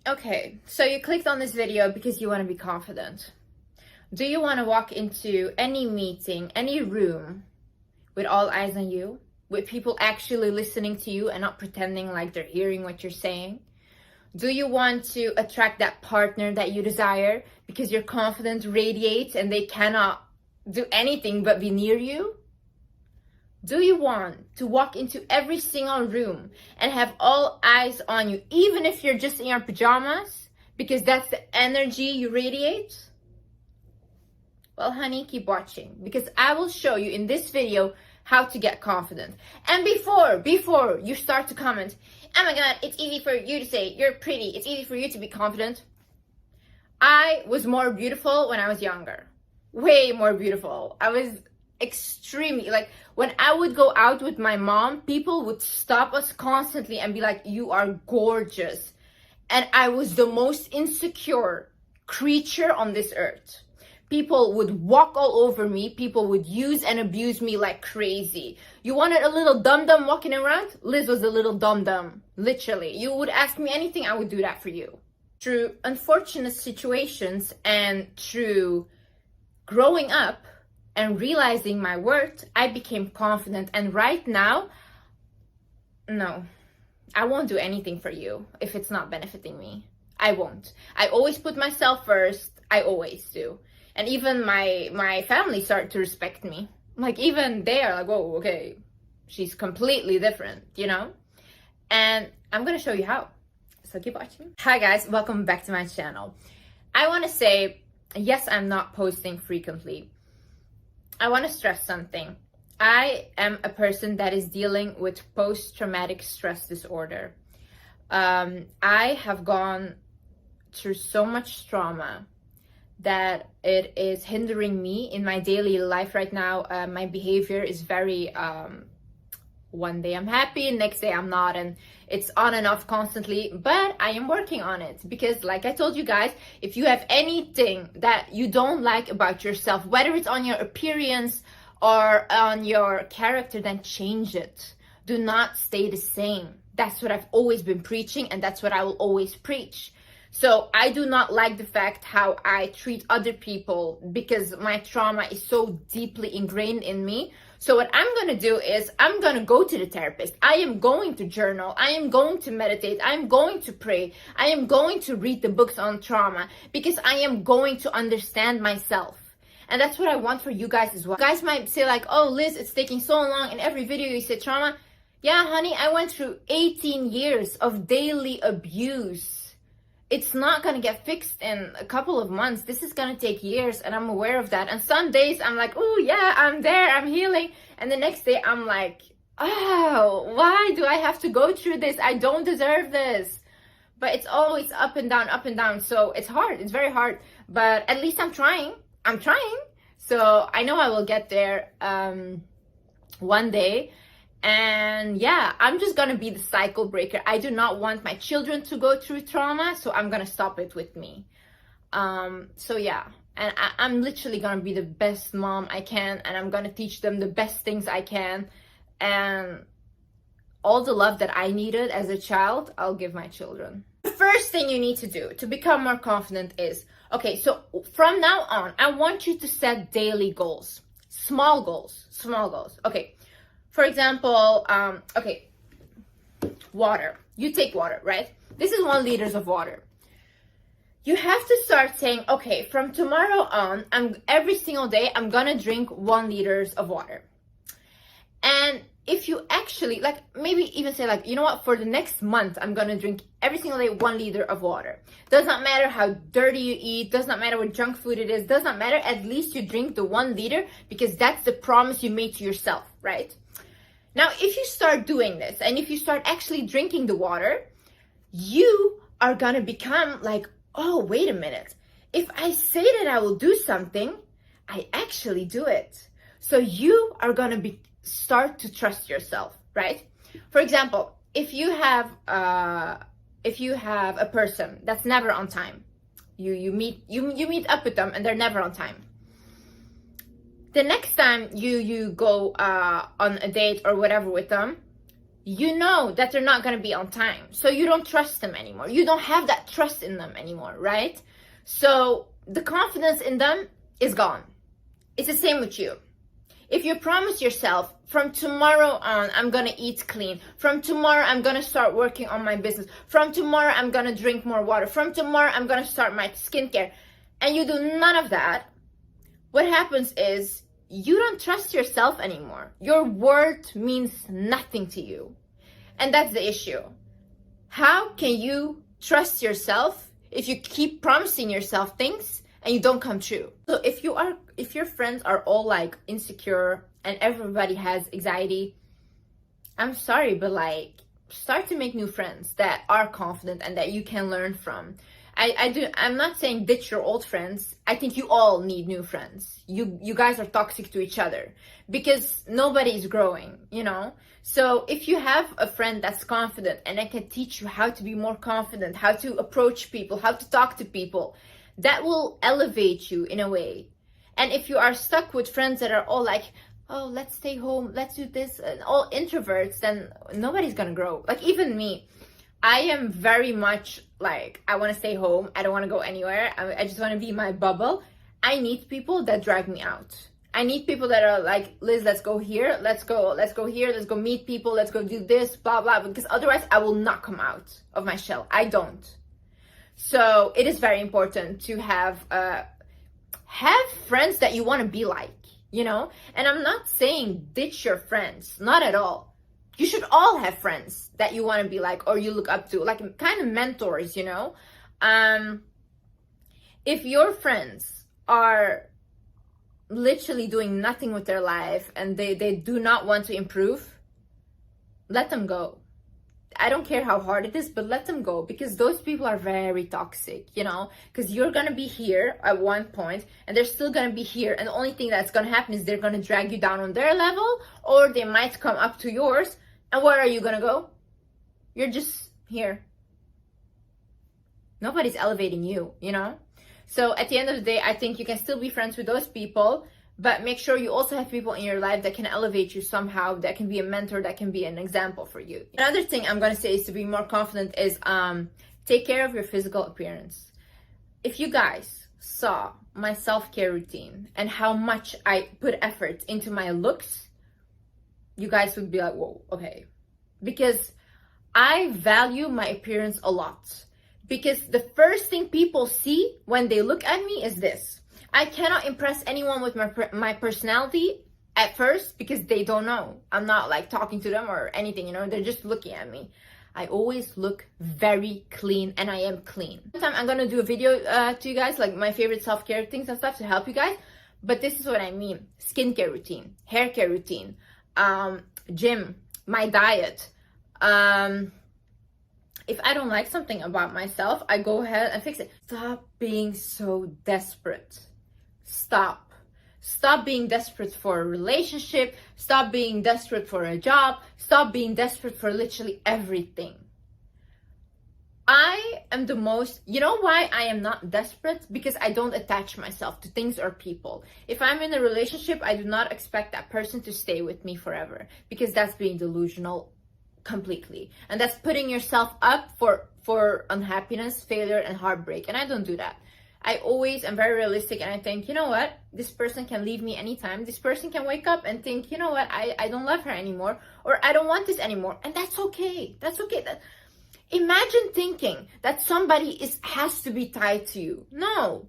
Okay, so you clicked on this video because you want to be confident. Do you want to walk into any meeting, any room with all eyes on you? With people actually listening to you and not pretending like they're hearing what you're saying? Do you want to attract that partner that you desire because your confidence radiates and they cannot do anything but be near you? Do you want to walk into every single room and have all eyes on you, even if you're just in your pajamas, because that's the energy you radiate? Well, honey, keep watching, because I will show you in this video how to get confident. And before you start to comment, oh my God, it's easy for you to say you're pretty, it's easy for you to be confident. I was more beautiful when I was younger. Way more beautiful. I was extremely, like, when I would go out with my mom, people would stop us constantly and be like, you are gorgeous. And I was the most insecure creature on this earth. People would walk all over me. People would use and abuse me like crazy. You wanted a little dum-dum walking around? Liz was a little dum-dum, literally. You would ask me anything, I would do that for you. Through unfortunate situations and through growing up and realizing my worth, I became confident. And right now, no, I won't do anything for you if it's not benefiting me. I won't. I always put myself first. I always do. And even my family started to respect me. Like, even they are like, whoa, okay, she's completely different, you know? And I'm gonna show you how. So keep watching. Hi guys, welcome back to my channel. I wanna say, yes, I'm not posting frequently. I wanna stress something. I am a person that is dealing with post-traumatic stress disorder. I have gone through so much trauma that it is hindering me in my daily life right now. My behavior is very, one day I'm happy, next day I'm not, and it's on and off constantly, but I am working on it because, like I told you guys, if you have anything that you don't like about yourself, whether it's on your appearance or on your character, then change it. Do not stay the same. That's what I've always been preaching, and that's what I will always preach. So I do not like the fact how I treat other people because my trauma is so deeply ingrained in me. So what I'm going to do is I'm going to go to the therapist. I am going to journal. I am going to meditate. I am going to pray. I am going to read the books on trauma because I am going to understand myself. And that's what I want for you guys as well. You guys might say like, oh, Liz, it's taking so long. In every video you say trauma. Yeah, honey, I went through 18 years of daily abuse. It's not going to get fixed in a couple of months. This is going to take years, and I'm aware of that. And some days I'm like, oh yeah, I'm there, I'm healing. And the next day I'm like, oh, why do I have to go through this? I don't deserve this. But it's always up and down, up and down. So it's hard. It's very hard. But at least I'm trying. I'm trying. So I know I will get there one day. And yeah, I'm just gonna be the cycle breaker. I do not want my children to go through trauma, so I'm gonna stop it with me. So yeah, and I'm literally gonna be the best mom I can, and I'm gonna teach them the best things I can, and all the love that I needed as a child, I'll give my children. The first thing you need to do to become more confident is, okay, so from now on, I want you to set daily goals. Small goals, small goals. Okay. For example, okay, water. You take water, right? This is 1 liter of water. You have to start saying, okay, from tomorrow on, every single day, I'm gonna drink 1 liter of water. And if you actually, like, maybe even say like, you know what, for the next month, I'm gonna drink every single day 1 liter of water. Does not matter how dirty you eat, does not matter what junk food it is, does not matter, at least you drink the 1 liter because that's the promise you made to yourself, right? Now, if you start doing this and if you start actually drinking the water, you are gonna become like, oh, wait a minute. If I say that I will do something, I actually do it. So you are gonna start to trust yourself, right? For example, if you have a person that's never on time, you meet up with them and they're never on time. The next time you go on a date or whatever with them, you know that they're not going to be on time. So you don't trust them anymore. You don't have that trust in them anymore, right? So the confidence in them is gone. It's the same with you. If you promise yourself, from tomorrow on, I'm going to eat clean. From tomorrow, I'm going to start working on my business. From tomorrow, I'm going to drink more water. From tomorrow, I'm going to start my skincare. And you do none of that, what happens is you don't trust yourself anymore. Your word means nothing to you. And that's the issue. How can you trust yourself if you keep promising yourself things and you don't come true? So if your friends are all like insecure and everybody has anxiety, I'm sorry, but like start to make new friends that are confident and that you can learn from. I'm not saying ditch your old friends. I think you all need new friends. You guys are toxic to each other because nobody is growing, you know? So if you have a friend that's confident and that can teach you how to be more confident, how to approach people, how to talk to people, that will elevate you in a way. And if you are stuck with friends that are all like, oh, let's stay home, let's do this, and all introverts, then nobody's gonna grow. Like even me, I am very much like, I want to stay home. I don't want to go anywhere. I just want to be in my bubble. I need people that drag me out. I need people that are like, Liz, let's go here. Let's go here. Let's go meet people. Let's go do this, blah, blah. Because otherwise I will not come out of my shell. I don't. So it is very important to have friends that you want to be like, you know? And I'm not saying ditch your friends. Not at all. You should all have friends that you want to be like or you look up to, like kind of mentors, you know? If your friends are literally doing nothing with their life and they do not want to improve, let them go. I don't care how hard it is, but let them go because those people are very toxic, you know? Because you're going to be here at one point and they're still going to be here. And the only thing that's going to happen is they're going to drag you down on their level or they might come up to yours. And where are you gonna go? You're just here. Nobody's elevating you, you know? So at the end of the day, I think you can still be friends with those people, but make sure you also have people in your life that can elevate you somehow, that can be a mentor, that can be an example for you. Another thing I'm gonna say is to be more confident is take care of your physical appearance. If you guys saw my self-care routine and how much I put effort into my looks, you guys would be like, whoa, okay. Because I value my appearance a lot. Because the first thing people see when they look at me is this. I cannot impress anyone with my personality at first because they don't know. I'm not like talking to them or anything, you know, they're just looking at me. I always look very clean and I am clean. Sometime I'm gonna do a video to you guys, like my favorite self-care things and stuff to help you guys. But this is what I mean. Skincare routine, hair care routine, gym, my diet. If I don't like something about myself, I go ahead and fix it. Stop being so desperate. Stop being desperate for a relationship. Stop being desperate for a job. Stop being desperate for literally everything. I am the most, you know why I am not desperate? Because I don't attach myself to things or people. If I'm in a relationship, I do not expect that person to stay with me forever because that's being delusional completely. And that's putting yourself up for unhappiness, failure, and heartbreak. And I don't do that. I always am very realistic and I think, you know what? This person can leave me anytime. This person can wake up and think, you know what? I don't love her anymore or I don't want this anymore. And that's okay. That's okay. Imagine thinking that somebody has to be tied to you. No,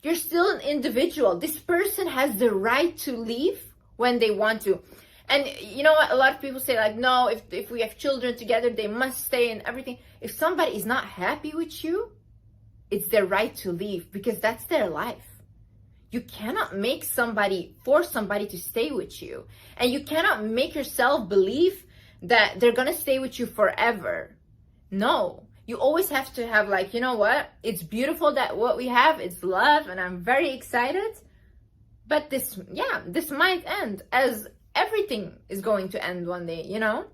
you're still an individual. This person has the right to leave when they want to. And you know what? A lot of people say like, no, if we have children together, they must stay and everything. If somebody is not happy with you, it's their right to leave because that's their life. You cannot force somebody to stay with you. And you cannot make yourself believe that they're going to stay with you forever. No, you always have to have like, you know what? It's beautiful that what we have is love and I'm very excited. But this might end as everything is going to end one day, you know?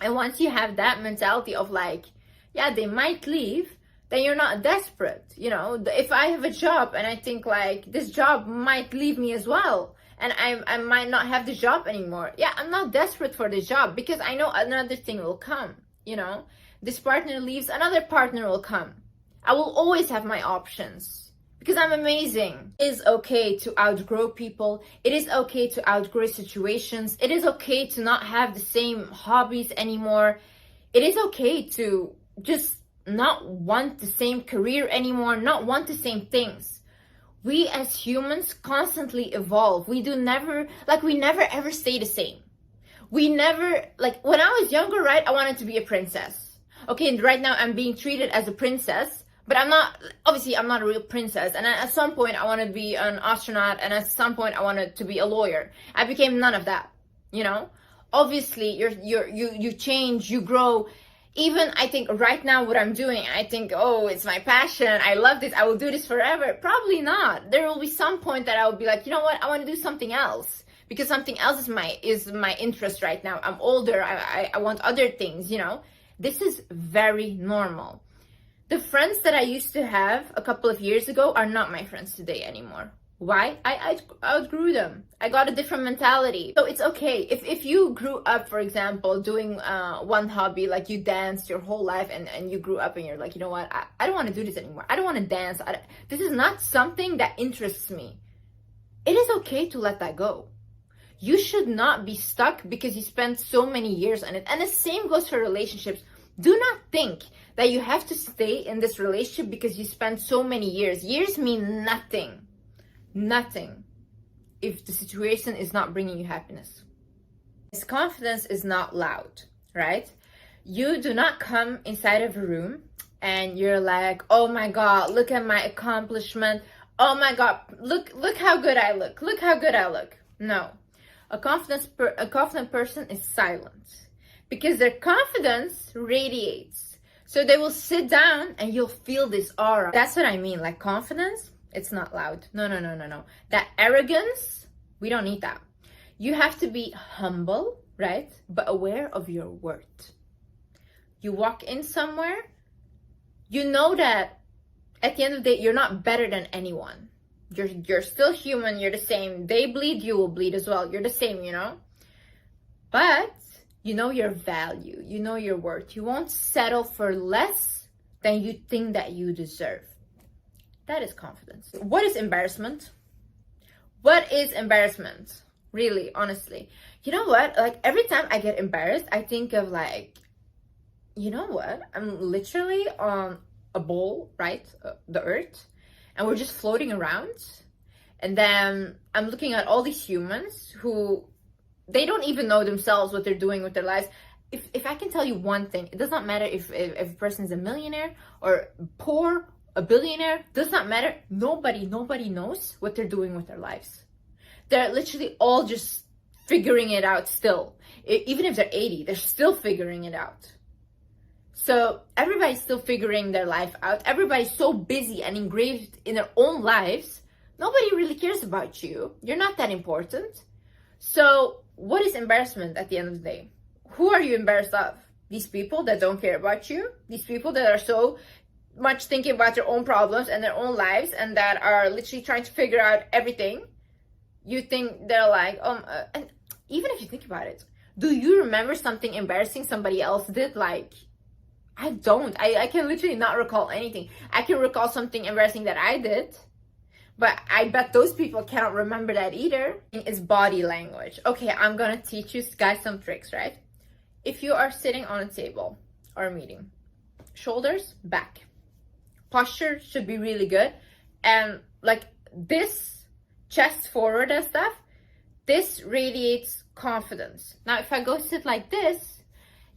And once you have that mentality of like, yeah, they might leave, then you're not desperate, you know? If I have a job and I think like this job might leave me as well, and I might not have the job anymore. Yeah, I'm not desperate for the job because I know another thing will come, you know. This partner leaves, another partner will come. I will always have my options because I'm amazing. It is okay to outgrow people. It is okay to outgrow situations. It is okay to not have the same hobbies anymore. It is okay to just not want the same career anymore, not want the same things. We as humans constantly evolve. We never ever stay the same. We never, like when I was younger, right, I wanted to be a princess. Okay, and right now I'm being treated as a princess, but I'm not a real princess. And at some point I wanted to be an astronaut, and at some point I wanted to be a lawyer. I became none of that, you know? Obviously, you change, you grow. Even I think right now what I'm doing, I think, oh, it's my passion. I love this. I will do this forever. Probably not. There will be some point that I will be like, you know what? I want to do something else because something else is my interest right now. I'm older. I want other things, you know. This is very normal. The friends that I used to have a couple of years ago are not my friends today anymore. Why? I outgrew them. I got a different mentality. So it's okay. If you grew up, for example, doing one hobby, like you danced your whole life and you grew up and you're like, you know what, I don't want to do this anymore. I don't want to dance. This is not something that interests me. It is okay to let that go. You should not be stuck because you spent so many years on it. And the same goes for relationships. Do not think that you have to stay in this relationship because you spent so many years. Years mean nothing. Nothing if the situation is not bringing you happiness. This confidence is not loud, right? You do not come inside of a room and you're like, oh my God, look at my accomplishment. Oh my God, look how good I look. Look how good I look. No, a confident person is silent because their confidence radiates. So they will sit down and you'll feel this aura. That's what I mean, like confidence. It's not loud. No. That arrogance, we don't need that. You have to be humble, right? But aware of your worth. You walk in somewhere, you know that at the end of the day, you're not better than anyone. You're still human, you're the same. They bleed, you will bleed as well. You're the same, you know? But you know your value, you know your worth. You won't settle for less than you think that you deserve. That is confidence. What is embarrassment? What is embarrassment? Really, honestly. You know what? Like every time I get embarrassed, I think of like, you know what? I'm literally on a bowl, right? The earth. And we're just floating around. And then I'm looking at all these humans who, they don't even know themselves what they're doing with their lives. If I can tell you one thing, it does not matter if a person is a millionaire or poor, a billionaire, does not matter. Nobody knows what they're doing with their lives. They're literally all just figuring it out still. Even if they're 80, they're still figuring it out. So everybody's still figuring their life out. Everybody's so busy and engraved in their own lives. Nobody really cares about you. You're not that important. So what is embarrassment at the end of the day? Who are you embarrassed of? These people that don't care about you? These people that are so much thinking about their own problems and their own lives and that are literally trying to figure out everything? You think they're like, and even if you think about it, do you remember something embarrassing somebody else did? Like, I don't. I can literally not recall anything. I can recall something embarrassing that I did, but I bet those people cannot remember that either. It's body language. Okay, I'm gonna teach you guys some tricks, right? If you are sitting on a table or a meeting, shoulders back. Posture should be really good. And like this, chest forward and stuff, this radiates confidence. Now, if I go sit like this,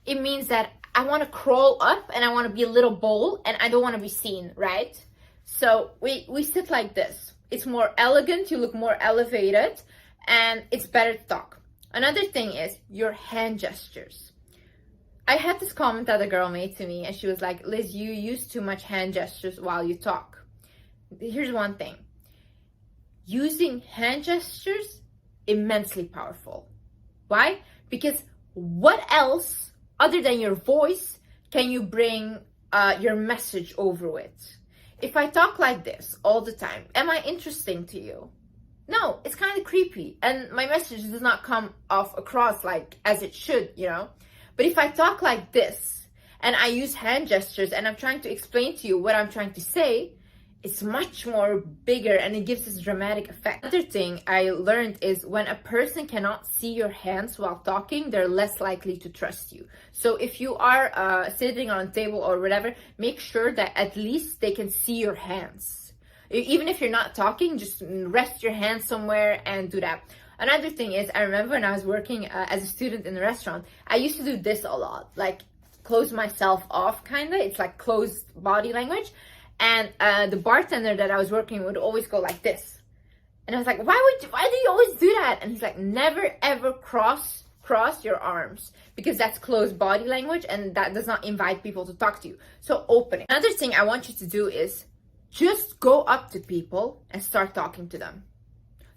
it means that I want to crawl up and I want to be a little bold and I don't want to be seen, right? So we sit like this. It's more elegant, you look more elevated, and it's better to talk. Another thing is your hand gestures. I had this comment that a girl made to me and she was like, Liz, you use too much hand gestures while you talk. Here's one thing. Using hand gestures, immensely powerful. Why? Because what else other than your voice can you bring your message over with? If I talk like this all the time, am I interesting to you? No, it's kind of creepy. And my message does not come off across like as it should, you know? But if I talk like this and I use hand gestures and I'm trying to explain to you what I'm trying to say, it's much more bigger and it gives this dramatic effect. Another thing I learned is when a person cannot see your hands while talking, they're less likely to trust you. So if you are sitting on a table or whatever, make sure that at least they can see your hands. Even if you're not talking, just rest your hands somewhere and do that. Another thing is, I remember when I was working as a student in a restaurant, I used to do this a lot, like close myself off kinda. It's like closed body language. And the bartender that I was working would always go like this. And I was like, why do you always do that? And he's like, never ever cross your arms, because that's closed body language and that does not invite people to talk to you. So open it. Another thing I want you to do is just go up to people and start talking to them.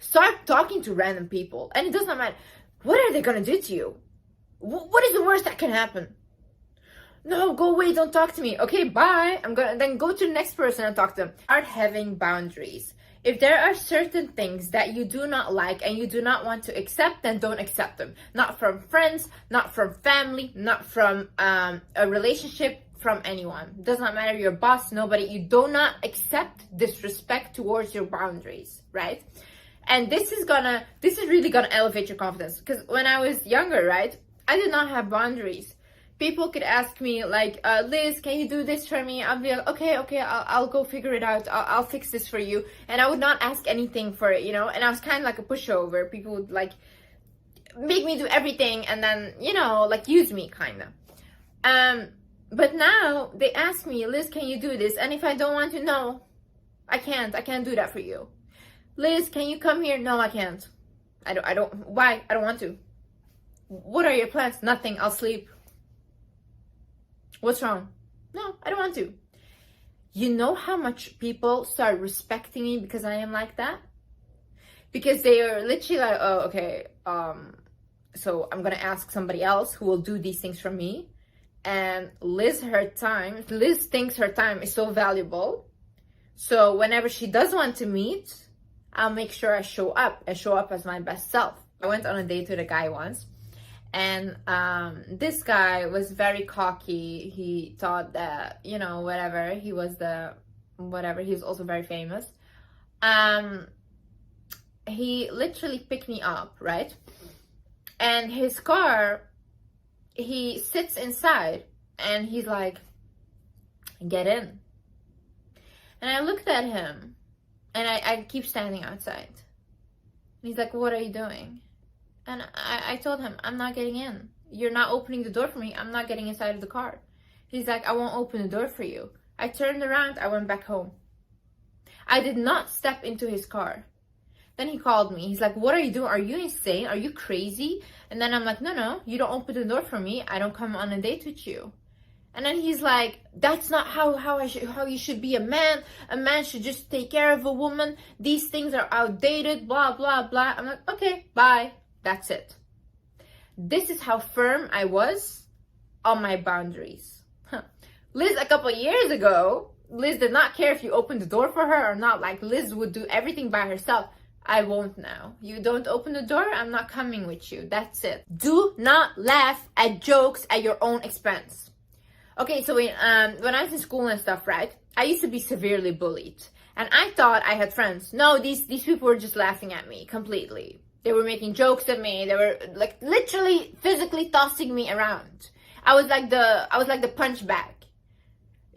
Start talking to random people. And it does not matter. What are they gonna do to you? What is the worst that can happen? No, go away, don't talk to me. Okay, bye. I'm gonna then go to the next person and talk to them. Start having boundaries. If there are certain things that you do not like and you do not want to accept, then don't accept them. Not from friends, not from family, not from a relationship, from anyone. Does not matter, your boss, nobody. You do not accept disrespect towards your boundaries, right? And this is really gonna elevate your confidence. Because when I was younger, right, I did not have boundaries. People could ask me like, Liz, can you do this for me? I'll be like, okay, I'll go figure it out. I'll fix this for you. And I would not ask anything for it, you know? And I was kind of like a pushover. People would like make me do everything and then, you know, like use me kind of. But now they ask me, Liz, can you do this? And if I don't want to, no, I can't do that for you. Liz, can you come here? No, I can't. Why? I don't want to. What are your plans? Nothing, I'll sleep. What's wrong? No, I don't want to. You know how much people start respecting me because I am like that? Because they are literally like, oh, okay, so I'm gonna ask somebody else who will do these things for me. And Liz thinks her time is so valuable. So whenever she does want to meet, I'll make sure I show up as my best self. I went on a date with a guy once. And this guy was very cocky. He thought that, you know, whatever. He was also very famous. He literally picked me up, right? And his car, he sits inside and he's like, get in. And I looked at him and I keep standing outside. And he's like, what are you doing? And I told him, I'm not getting in. You're not opening the door for me. I'm not getting inside of the car. He's like, I won't open the door for you. I turned around. I went back home. I did not step into his car. Then he called me. He's like, what are you doing? Are you insane? Are you crazy? And then I'm like, no, you don't open the door for me. I don't come on a date with you. And then he's like, that's not how you should be a man. A man should just take care of a woman. These things are outdated, blah, blah, blah. I'm like, okay, bye. That's it. This is how firm I was on my boundaries. Liz, a couple years ago, Liz did not care if you opened the door for her or not. Like, Liz would do everything by herself. I won't now. You don't open the door, I'm not coming with you. That's it. Do not laugh at jokes at your own expense. Okay, so when I was in school and stuff, right, I used to be severely bullied. And I thought I had friends. No, these people were just laughing at me completely. They were making jokes at me. They were like literally physically tossing me around. I was like the punch bag.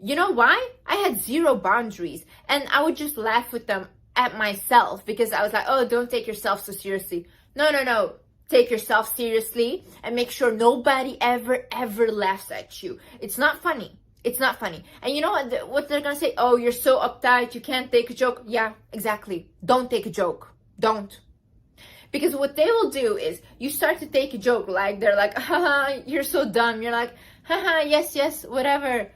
You know why? I had zero boundaries and I would just laugh with them at myself because I was like, oh, don't take yourself so seriously. No. Take yourself seriously and make sure nobody ever laughs at you. It's not funny. It's not funny. And you know what they're gonna say? Oh, you're so uptight. You can't take a joke. Yeah, exactly. Don't take a joke. Don't. Because what they will do is you start to take a joke, like they're like, haha, you're so dumb. You're like, haha, yes, whatever.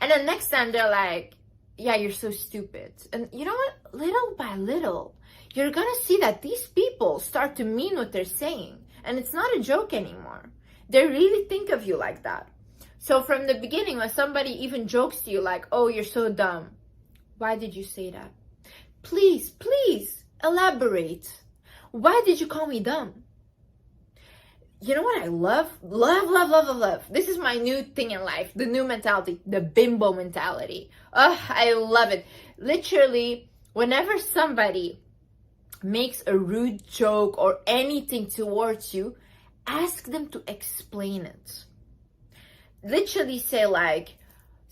And then next time they're like, yeah, you're so stupid. And you know what? Little by little, you're gonna see that these people start to mean what they're saying. And it's not a joke anymore. They really think of you like that. So from the beginning, when somebody even jokes to you like, oh, you're so dumb. Why did you say that? Please, elaborate. Why did you call me dumb? You know what I love? Love. This is my new thing in life, the new mentality, the bimbo mentality. I love it. Literally, whenever somebody makes a rude joke or anything towards you, ask them to explain it. Literally say like,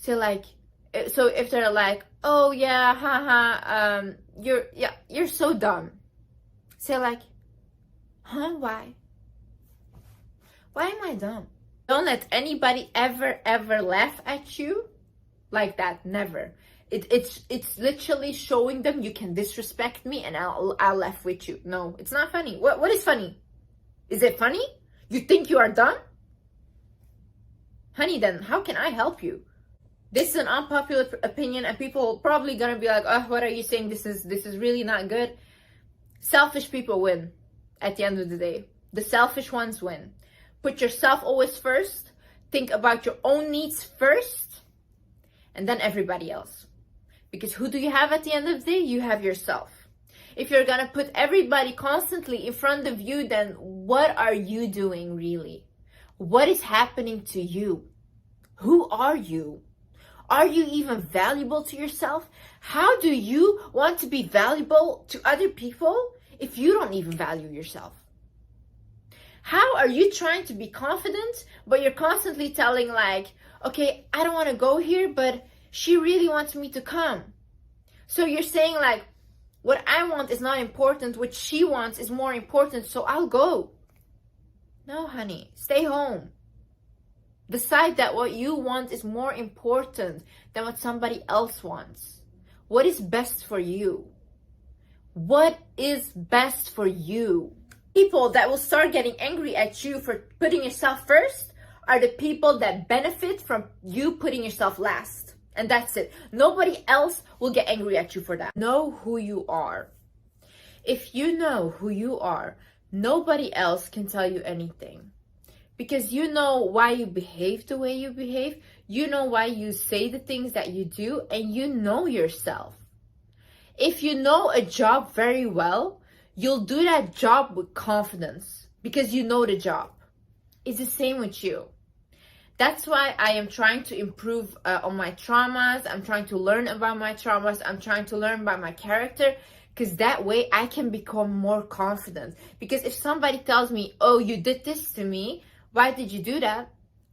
so if they're like, oh yeah, haha, you're so dumb. Say like, huh, why? Why am I dumb? Don't let anybody ever laugh at you like that. Never. It's literally showing them you can disrespect me and I'll laugh with you. No, it's not funny. What is funny? Is it funny? You think you are dumb? Honey, then how can I help you? This is an unpopular opinion and people are probably gonna be like, oh, what are you saying? This is really not good. Selfish people win at the end of the day. The selfish ones win. Put yourself always first. Think about your own needs first. And then everybody else. Because who do you have at the end of the day? You have yourself. If you're gonna put everybody constantly in front of you, then what are you doing really? What is happening to you? Who are you? Are you even valuable to yourself? How do you want to be valuable to other people if you don't even value yourself? How are you trying to be confident, but you're constantly telling like, okay, I don't want to go here, but she really wants me to come. So you're saying like, what I want is not important, what she wants is more important, so I'll go. No, honey, stay home. Decide that what you want is more important than what somebody else wants. What is best for you? What is best for you? People that will start getting angry at you for putting yourself first are the people that benefit from you putting yourself last. And that's it. Nobody else will get angry at you for that. Know who you are. If you know who you are, nobody else can tell you anything. Because you know why you behave the way you behave. You know why you say the things that you do. And you know yourself. If you know a job very well, you'll do that job with confidence. Because you know the job. It's the same with you. That's why I am trying to improve on my traumas. I'm trying to learn about my traumas. I'm trying to learn about my character. Because that way I can become more confident. Because if somebody tells me, oh, you did this to me, why did you do that?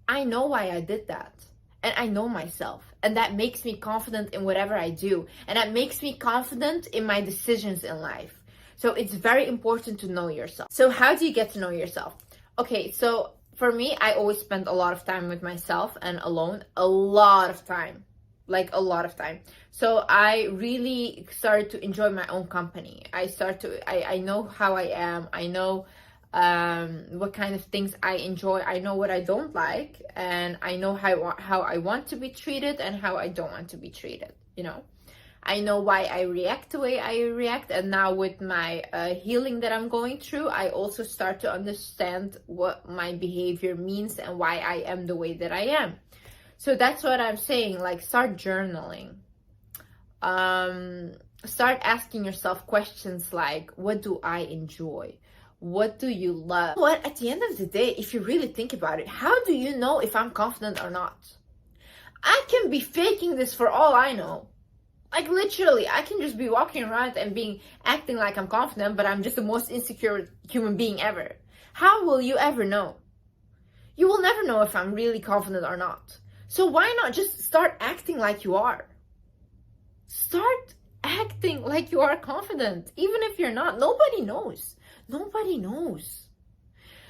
I know why I did that. And I know myself. And that makes me confident in whatever I do. And that makes me confident in my decisions in life. So it's very important to know yourself. So how do you get to know yourself? Okay, so for me, I always spend a lot of time with myself and alone. A lot of time. Like a lot of time. So I really started to enjoy my own company. I know how I am. I know what kind of things I enjoy. I know what I don't like, and I know how I want to be treated and how I don't want to be treated. You know, I know why I react the way I react, and now with my healing that I'm going through, I also start to understand what my behavior means and why I am the way that I am. So that's what I'm saying. Like, start journaling. Start asking yourself questions like, what do I enjoy? What do you love? What, at the end of the day, if you really think about it, how do you know if I'm confident or not? I can be faking this for all I know. Like, literally, I can just be walking around and acting like I'm confident, but I'm just the most insecure human being ever. How will you ever know? You will never know if I'm really confident or not. So why not just start acting like you are? Start acting like you are confident, even if you're not. Nobody knows. Nobody knows.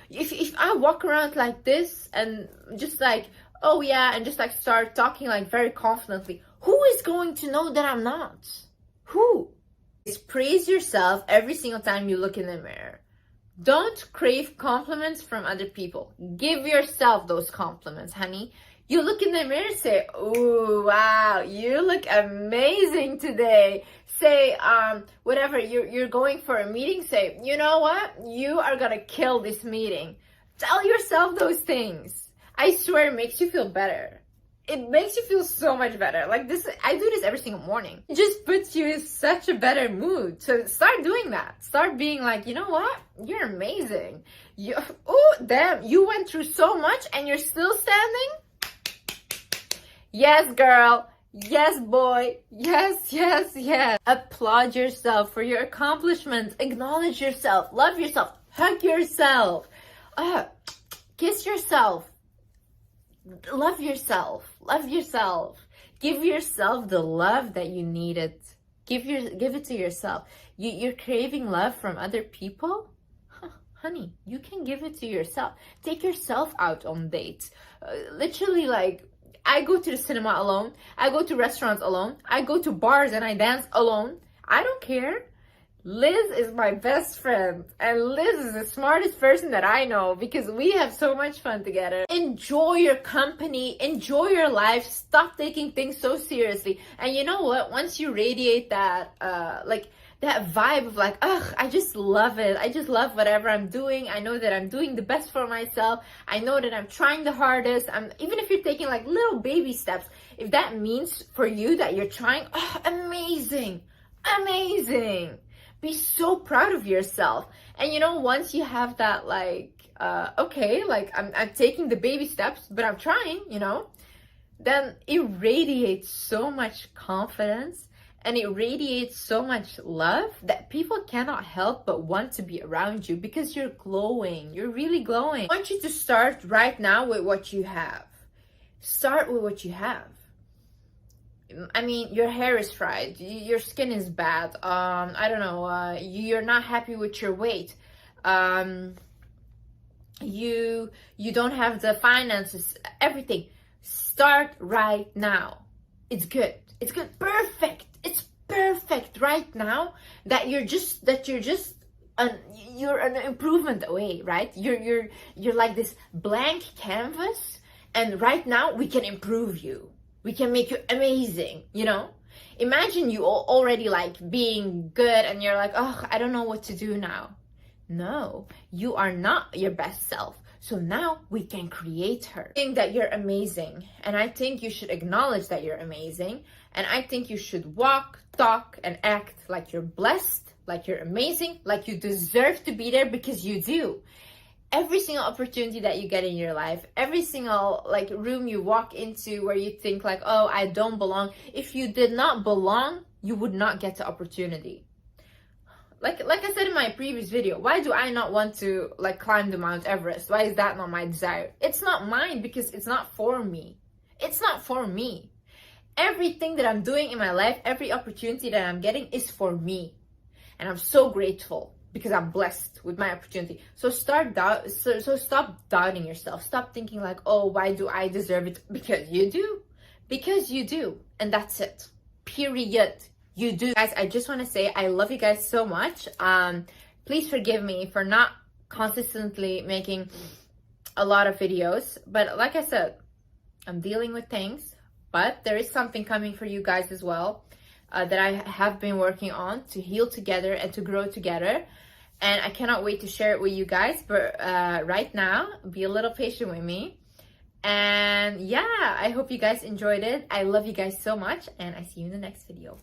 If I walk around like this and just like, oh yeah, and just like start talking like very confidently, who is going to know that I'm not? Who? Just praise yourself every single time you look in the mirror. Don't crave compliments from other people. Give yourself those compliments, honey. You look in the mirror, say, oh, wow, you look amazing today. Say, whatever, you're going for a meeting, say, you know what? You are gonna kill this meeting. Tell yourself those things. I swear it makes you feel better. it makes you feel so much better. Like this, I do this every single morning. It just puts you in such a better mood. So start doing that. Start being like, you know what? You're amazing. Oh, damn, you went through so much and you're still standing? Yes, girl. Yes, boy. Yes, yes, yes. Applaud yourself for your accomplishments. Acknowledge yourself. Love yourself. Hug yourself. Kiss yourself. Love yourself. Love yourself. Give yourself the love that you needed. Give it to yourself. You're craving love from other people? Honey, you can give it to yourself. Take yourself out on dates. Literally, like, I go to the cinema alone. I go to restaurants alone. I go to bars and I dance alone. I don't care. Liz is my best friend, and Liz is the smartest person that I know because we have so much fun together. Enjoy your company, enjoy your life, stop taking things so seriously. And you know what? Once you radiate that, that vibe of like, ugh, I just love it. I just love whatever I'm doing. I know that I'm doing the best for myself. I know that I'm trying the hardest. Even if you're taking like little baby steps, if that means for you that you're trying, oh, amazing, amazing. Be so proud of yourself. And you know, once you have that, like, okay, like I'm taking the baby steps, but I'm trying, you know, then it radiates so much confidence and it radiates so much love that people cannot help but want to be around you because you're glowing. You're really glowing. I want you to start right now with what you have. Start with what you have. I mean, your hair is fried, your skin is bad, I don't know, you're not happy with your weight, you don't have the finances, everything. Start right now. It's good. It's good. Perfect. It's perfect right now that you're an improvement away, right? You're like this blank canvas, and right now we can improve you. We can make you amazing, you know? Imagine you already like being good and you're like, oh, I don't know what to do now. No, you are not your best self. So now we can create her. I think that you're amazing. And I think you should acknowledge that you're amazing. And I think you should walk, talk, and act like you're blessed, like you're amazing, like you deserve to be there because you do. Every single opportunity that you get in your life, every single like room you walk into where you think like, oh, I don't belong. If you did not belong, you would not get the opportunity. Like I said in my previous video, why do I not want to like climb the Mount Everest? Why is that not my desire? It's not mine because it's not for me. It's not for me. Everything that I'm doing in my life, every opportunity that I'm getting is for me. And I'm so grateful because I'm blessed with my opportunity. So stop doubting yourself. Stop thinking like, oh, why do I deserve it? Because you do. Because you do. And that's it. Period. You do. Guys, I just want to say I love you guys so much. Please forgive me for not consistently making a lot of videos. But like I said, I'm dealing with things. But there is something coming for you guys as well. That I have been working on to heal together and to grow together. And I cannot wait to share it with you guys. But right now, be a little patient with me. And yeah, I hope you guys enjoyed it. I love you guys so much. And I see you in the next video.